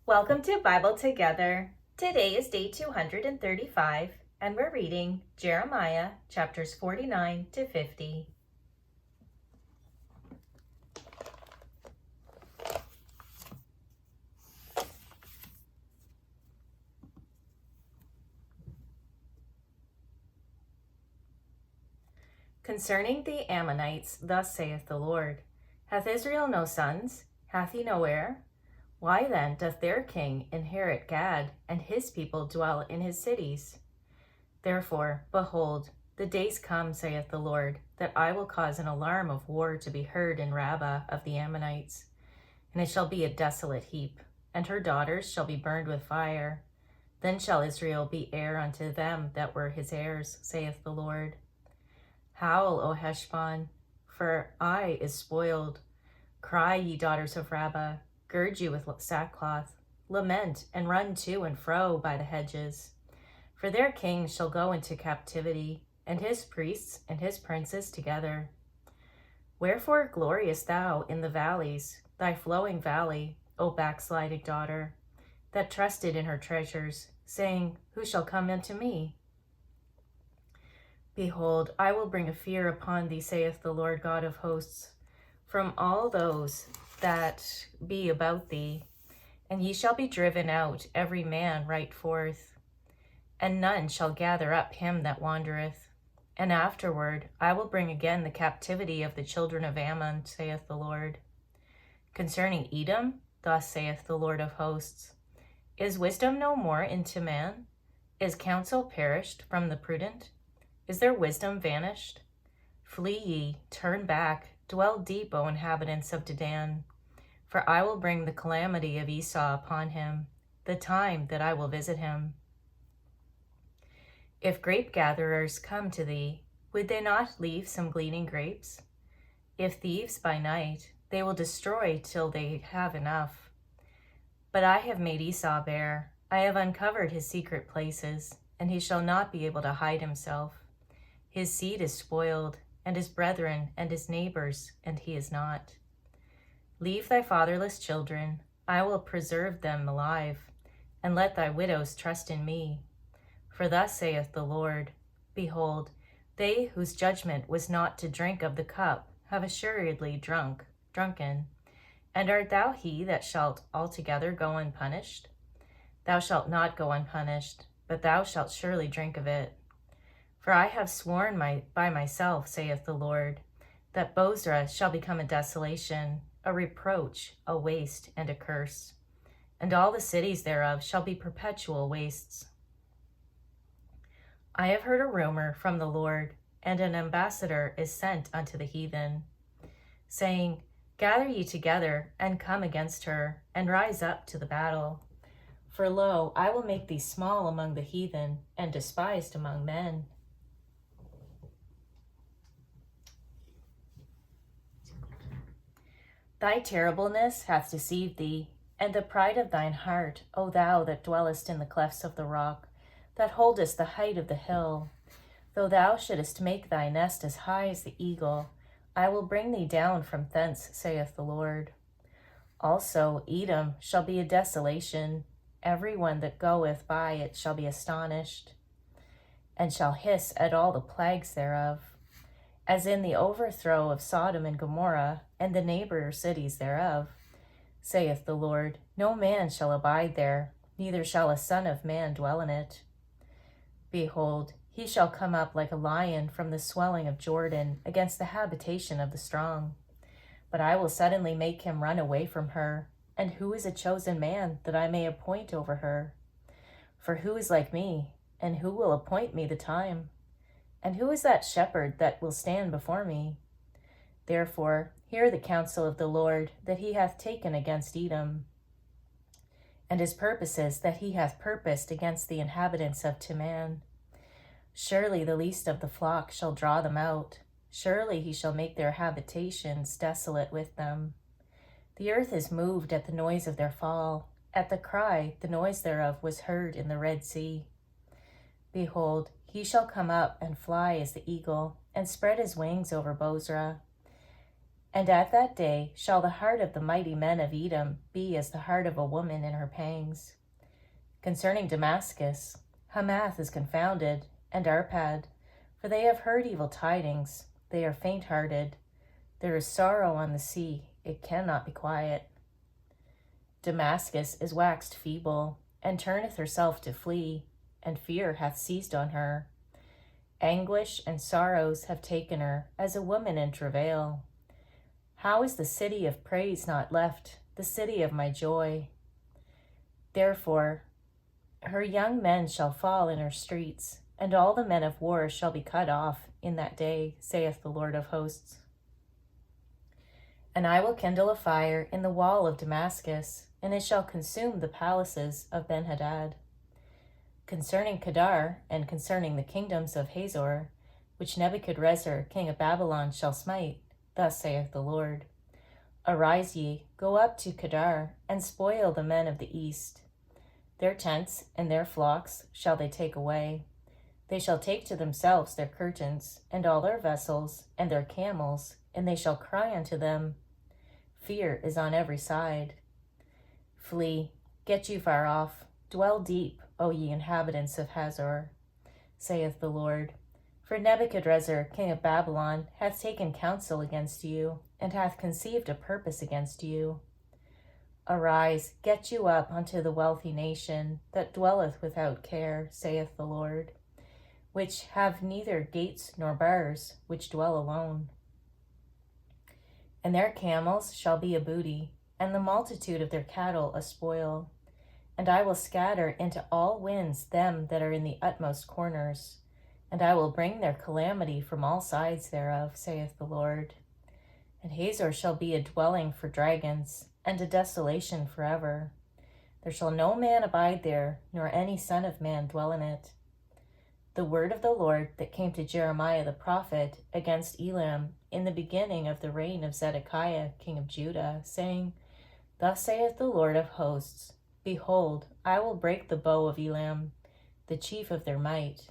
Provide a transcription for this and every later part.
Welcome to Bible Together. Today is day 235, and we're reading Jeremiah chapters 49 to 50. Concerning the Ammonites, thus saith the Lord, Hath Israel no sons? Hath he no heir? Why then doth their king inherit Gad, and his people dwell in his cities? Therefore, behold, the days come, saith the Lord, that I will cause an alarm of war to be heard in Rabbah of the Ammonites, and it shall be a desolate heap, and her daughters shall be burned with fire. Then shall Israel be heir unto them that were his heirs, saith the Lord. Howl, O Heshbon, for Ai is spoiled. Cry, ye daughters of Rabbah, gird you with sackcloth. Lament, and run to and fro by the hedges. For their king shall go into captivity, and his priests and his princes together. Wherefore gloriest thou in the valleys, thy flowing valley, O backsliding daughter, that trusted in her treasures, saying, Who shall come unto me? Behold, I will bring a fear upon thee, saith the Lord God of hosts, from all those that be about thee, and ye shall be driven out, every man right forth, and none shall gather up him that wandereth. And afterward I will bring again the captivity of the children of Ammon, saith the Lord. Concerning Edom, thus saith the Lord of hosts, Is wisdom no more in Teman? Is counsel perished from the prudent? Is their wisdom vanished? Flee ye, turn back, dwell deep, O inhabitants of Dedan. For I will bring the calamity of Esau upon him, the time that I will visit him. If grape gatherers come to thee, would they not leave some gleaning grapes? If thieves by night, they will destroy till they have enough. But I have made Esau bare, I have uncovered his secret places, and he shall not be able to hide himself. His seed is spoiled, and his brethren and his neighbors, and he is not. Leave thy fatherless children, I will preserve them alive, and let thy widows trust in me. For thus saith the Lord, Behold, they whose judgment was not to drink of the cup have assuredly drunken. And art thou he that shalt altogether go unpunished? Thou shalt not go unpunished, but thou shalt surely drink of it. For I have sworn by myself, saith the Lord, that Bozrah shall become a desolation, a reproach, a waste, and a curse, and all the cities thereof shall be perpetual wastes. I have heard a rumor from the Lord, and an ambassador is sent unto the heathen, saying, Gather ye together, and come against her, and rise up to the battle. For lo, I will make thee small among the heathen, and despised among men. Thy terribleness hath deceived thee, and the pride of thine heart, O thou that dwellest in the clefts of the rock, that holdest the height of the hill. Though thou shouldest make thy nest as high as the eagle, I will bring thee down from thence, saith the Lord. Also Edom shall be a desolation, every one that goeth by it shall be astonished, and shall hiss at all the plagues thereof. As in the overthrow of Sodom and Gomorrah, and the neighbor cities thereof, saith the Lord, no man shall abide there, neither shall a son of man dwell in it. Behold, he shall come up like a lion from the swelling of Jordan against the habitation of the strong. But I will suddenly make him run away from her. And who is a chosen man that I may appoint over her? For who is like me, and who will appoint me the time? And who is that shepherd that will stand before me? Therefore, hear the counsel of the Lord that he hath taken against Edom, and his purposes that he hath purposed against the inhabitants of Teman. Surely the least of the flock shall draw them out. Surely he shall make their habitations desolate with them. The earth is moved at the noise of their fall. At the cry, the noise thereof was heard in the Red Sea. Behold, he shall come up and fly as the eagle, and spread his wings over Bozrah. And at that day shall the heart of the mighty men of Edom be as the heart of a woman in her pangs. Concerning Damascus, Hamath is confounded, and Arpad, for they have heard evil tidings, they are faint-hearted. There is sorrow on the sea, it cannot be quiet. Damascus is waxed feeble, and turneth herself to flee, and fear hath seized on her. Anguish and sorrows have taken her, as a woman in travail. How is the city of praise not left, the city of my joy? Therefore, her young men shall fall in her streets, and all the men of war shall be cut off in that day, saith the Lord of hosts. And I will kindle a fire in the wall of Damascus, and it shall consume the palaces of Benhadad. Concerning Kedar, and concerning the kingdoms of Hazor, which Nebuchadrezzar king of Babylon shall smite, thus saith the Lord, Arise ye, go up to Kedar, and spoil the men of the east. Their tents and their flocks shall they take away. They shall take to themselves their curtains, and all their vessels, and their camels, and they shall cry unto them. Fear is on every side. Flee, get you far off, dwell deep, O ye inhabitants of Hazor, saith the Lord. For Nebuchadrezzar king of Babylon hath taken counsel against you, and hath conceived a purpose against you. Arise, get you up unto the wealthy nation that dwelleth without care, saith the Lord, which have neither gates nor bars, which dwell alone. And their camels shall be a booty, and the multitude of their cattle a spoil. And I will scatter into all winds them that are in the utmost corners, and I will bring their calamity from all sides thereof, saith the Lord. And Hazor shall be a dwelling for dragons, and a desolation forever. There shall no man abide there, nor any son of man dwell in it. The word of the Lord that came to Jeremiah the prophet against Elam in the beginning of the reign of Zedekiah king of Judah, saying, Thus saith the Lord of hosts, Behold, I will break the bow of Elam, the chief of their might,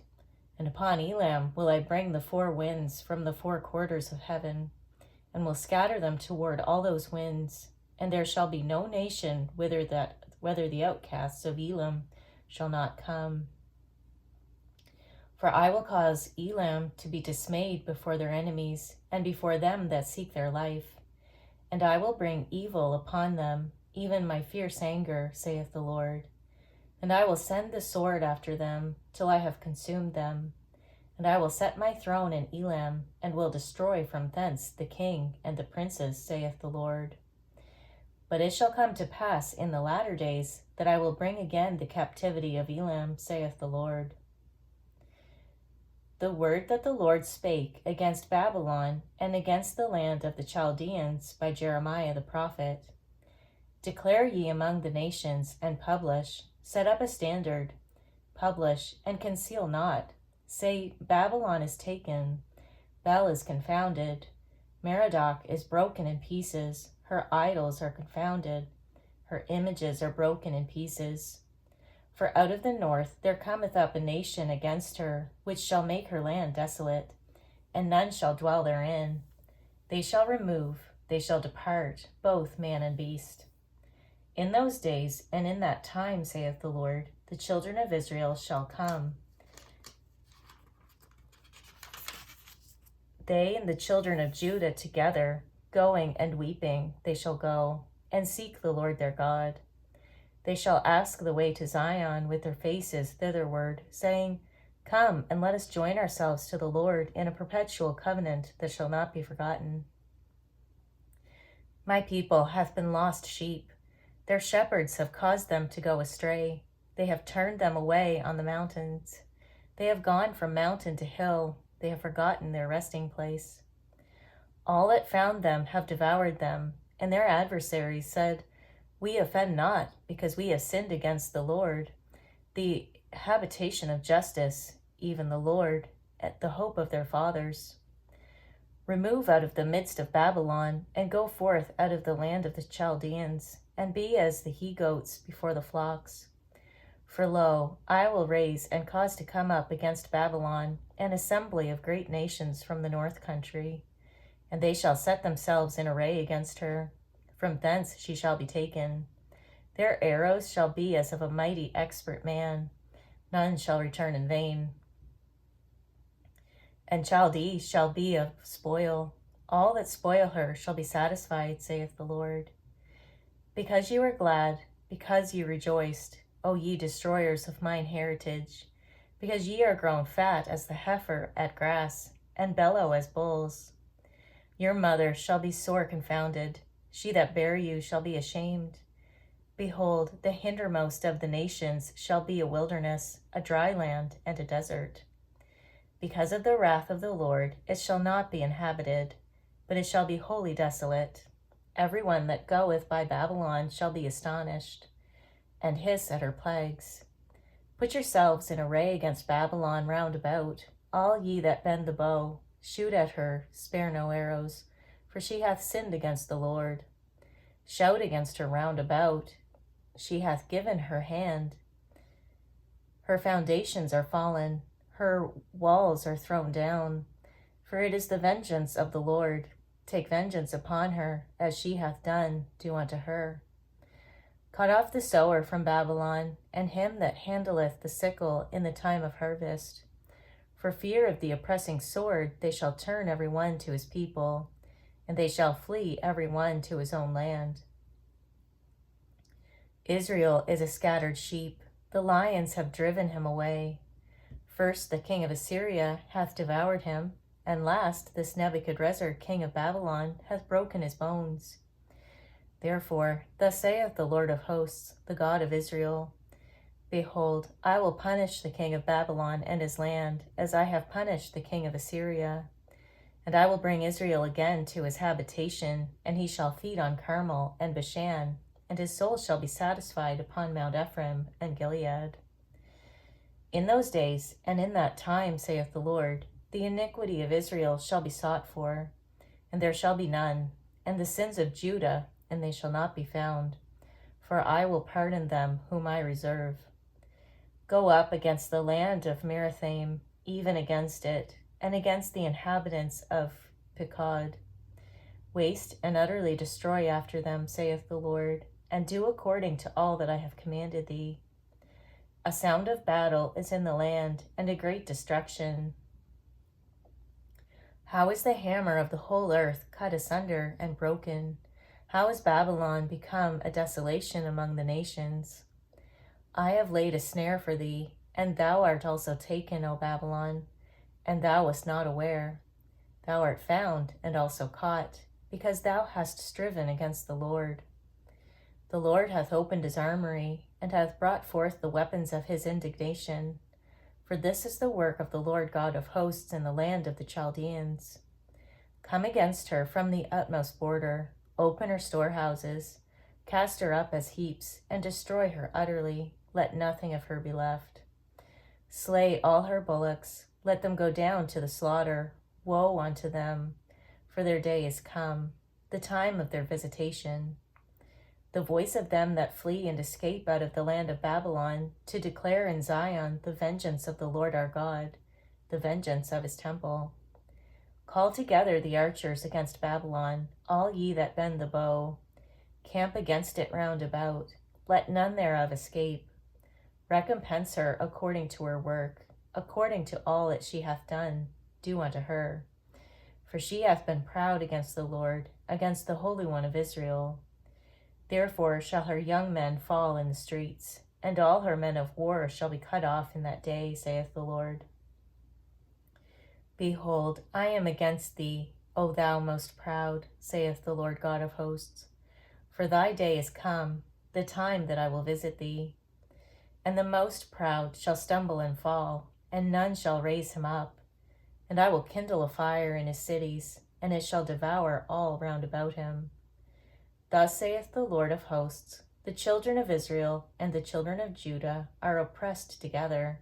and upon Elam will I bring the four winds from the four quarters of heaven, and will scatter them toward all those winds, and there shall be no nation whither the outcasts of Elam shall not come. For I will cause Elam to be dismayed before their enemies, and before them that seek their life. And I will bring evil upon them, even my fierce anger, saith the Lord. And I will send the sword after them, till I have consumed them. And I will set my throne in Elam, and will destroy from thence the king and the princes, saith the Lord. But it shall come to pass in the latter days that I will bring again the captivity of Elam, saith the Lord. The word that the Lord spake against Babylon and against the land of the Chaldeans by Jeremiah the prophet. Declare ye among the nations, and publish, set up a standard, publish, and conceal not. Say, Babylon is taken, Bel is confounded, Merodach is broken in pieces, her idols are confounded, her images are broken in pieces. For out of the north there cometh up a nation against her, which shall make her land desolate, and none shall dwell therein. They shall remove, they shall depart, both man and beast. In those days and in that time, saith the Lord, the children of Israel shall come. They and the children of Judah together, going and weeping, they shall go, and seek the Lord their God. They shall ask the way to Zion with their faces thitherward, saying, Come, and let us join ourselves to the Lord in a perpetual covenant that shall not be forgotten. My people hath been lost sheep. Their shepherds have caused them to go astray. They have turned them away on the mountains. They have gone from mountain to hill. They have forgotten their resting place. All that found them have devoured them, and their adversaries said, We offend not, because we have sinned against the Lord, the habitation of justice, even the Lord, at the hope of their fathers. Remove out of the midst of Babylon, and go forth out of the land of the Chaldeans, and be as the he-goats before the flocks. For lo, I will raise and cause to come up against Babylon an assembly of great nations from the north country, and they shall set themselves in array against her. From thence she shall be taken. Their arrows shall be as of a mighty expert man. None shall return in vain. And Chaldee shall be a spoil. All that spoil her shall be satisfied, saith the Lord. Because you were glad, because you rejoiced, O ye destroyers of mine heritage, because ye are grown fat as the heifer at grass, and bellow as bulls. Your mother shall be sore confounded, she that bare you shall be ashamed. Behold, the hindermost of the nations shall be a wilderness, a dry land, and a desert. Because of the wrath of the Lord, it shall not be inhabited, but it shall be wholly desolate. Every one that goeth by Babylon shall be astonished, and hiss at her plagues. Put yourselves in array against Babylon round about, all ye that bend the bow. Shoot at her, spare no arrows, for she hath sinned against the Lord. Shout against her round about, she hath given her hand. Her foundations are fallen, her walls are thrown down, for it is the vengeance of the Lord. Take vengeance upon her, as she hath done, do unto her. Cut off the sower from Babylon, and him that handleth the sickle in the time of harvest. For fear of the oppressing sword, they shall turn every one to his people, and they shall flee every one to his own land. Israel is a scattered sheep, the lions have driven him away. First the king of Assyria hath devoured him, and last this Nebuchadrezzar king of Babylon hath broken his bones. Therefore, thus saith the Lord of hosts, the God of Israel, Behold, I will punish the king of Babylon and his land, as I have punished the king of Assyria. And I will bring Israel again to his habitation, and he shall feed on Carmel and Bashan, and his soul shall be satisfied upon Mount Ephraim and Gilead. In those days, and in that time, saith the Lord, the iniquity of Israel shall be sought for, and there shall be none, and the sins of Judah, and they shall not be found. For I will pardon them whom I reserve. Go up against the land of Merathaim, even against it, and against the inhabitants of Pekod. Waste and utterly destroy after them, saith the Lord, and do according to all that I have commanded thee. A sound of battle is in the land, and a great destruction. How is the hammer of the whole earth cut asunder and broken? How is Babylon become a desolation among the nations? I have laid a snare for thee, and thou art also taken, O Babylon, and thou wast not aware. Thou art found and also caught, because thou hast striven against the Lord. The Lord hath opened his armory, and hath brought forth the weapons of his indignation. For this is the work of the Lord God of hosts in the land of the Chaldeans. Come against her from the utmost border, open her storehouses, cast her up as heaps, and destroy her utterly. Let nothing of her be left. Slay all her bullocks, let them go down to the slaughter. Woe unto them, for their day is come, the time of their visitation. The voice of them that flee and escape out of the land of Babylon, to declare in Zion the vengeance of the Lord our God, the vengeance of his temple. Call together the archers against Babylon, all ye that bend the bow. Camp against it round about, let none thereof escape. Recompense her according to her work, according to all that she hath done, do unto her. For she hath been proud against the Lord, against the Holy One of Israel. Therefore shall her young men fall in the streets, and all her men of war shall be cut off in that day, saith the Lord. Behold, I am against thee, O thou most proud, saith the Lord God of hosts. For thy day is come, the time that I will visit thee. And the most proud shall stumble and fall, and none shall raise him up. And I will kindle a fire in his cities, and it shall devour all round about him. Thus saith the Lord of hosts, the children of Israel and the children of Judah are oppressed together,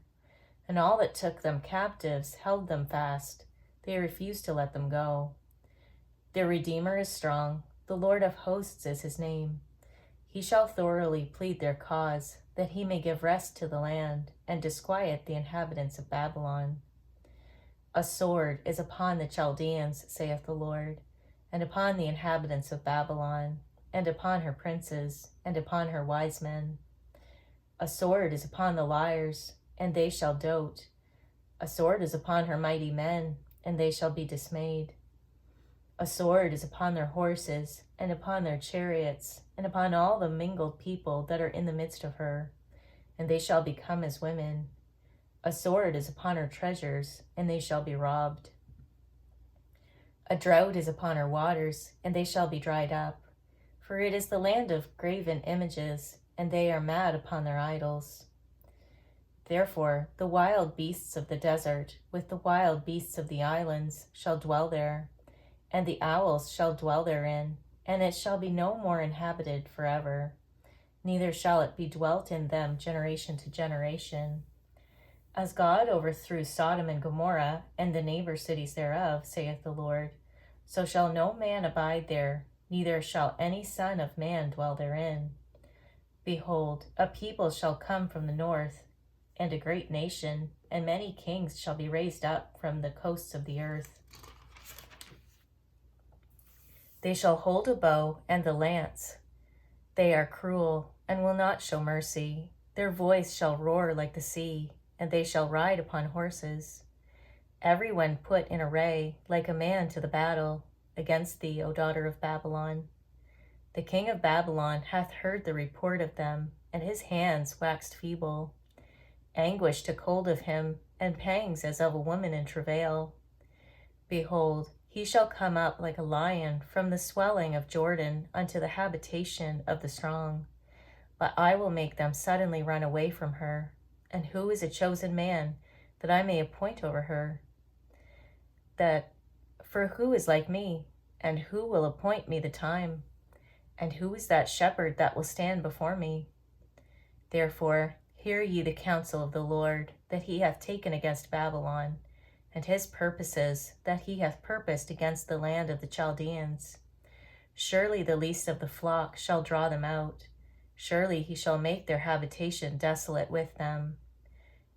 and all that took them captives held them fast. They refused to let them go. Their Redeemer is strong, the Lord of hosts is his name. He shall thoroughly plead their cause, that he may give rest to the land, and disquiet the inhabitants of Babylon. A sword is upon the Chaldeans, saith the Lord, and upon the inhabitants of Babylon, and upon her princes, and upon her wise men. A sword is upon the liars, and they shall dote. A sword is upon her mighty men, and they shall be dismayed. A sword is upon their horses, and upon their chariots, and upon all the mingled people that are in the midst of her, and they shall become as women. A sword is upon her treasures, and they shall be robbed. A drought is upon her waters, and they shall be dried up. For it is the land of graven images, and they are mad upon their idols. Therefore the wild beasts of the desert, with the wild beasts of the islands, shall dwell there, and the owls shall dwell therein, and it shall be no more inhabited forever, neither shall it be dwelt in them generation to generation. As God overthrew Sodom and Gomorrah, and the neighbor cities thereof, saith the Lord, so shall no man abide there, neither shall any son of man dwell therein. Behold, a people shall come from the north, and a great nation, and many kings shall be raised up from the coasts of the earth. They shall hold a bow and the lance. They are cruel, and will not show mercy. Their voice shall roar like the sea, and they shall ride upon horses. Every one put in array, like a man to the battle, against thee, O daughter of Babylon. The king of Babylon hath heard the report of them, and his hands waxed feeble. Anguish took hold of him, and pangs as of a woman in travail. Behold, he shall come up like a lion from the swelling of Jordan unto the habitation of the strong. But I will make them suddenly run away from her. And who is a chosen man, that I may appoint over her? For who is like me, and who will appoint me the time? And who is that shepherd that will stand before me? Therefore, hear ye the counsel of the Lord, that he hath taken against Babylon, and his purposes that he hath purposed against the land of the Chaldeans. Surely the least of the flock shall draw them out. Surely he shall make their habitation desolate with them.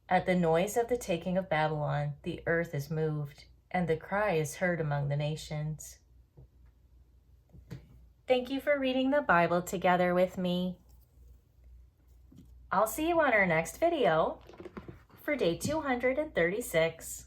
At the noise of the taking of Babylon, the earth is moved, and the cry is heard among the nations. Thank you for reading the Bible together with me. I'll see you on our next video for day 236.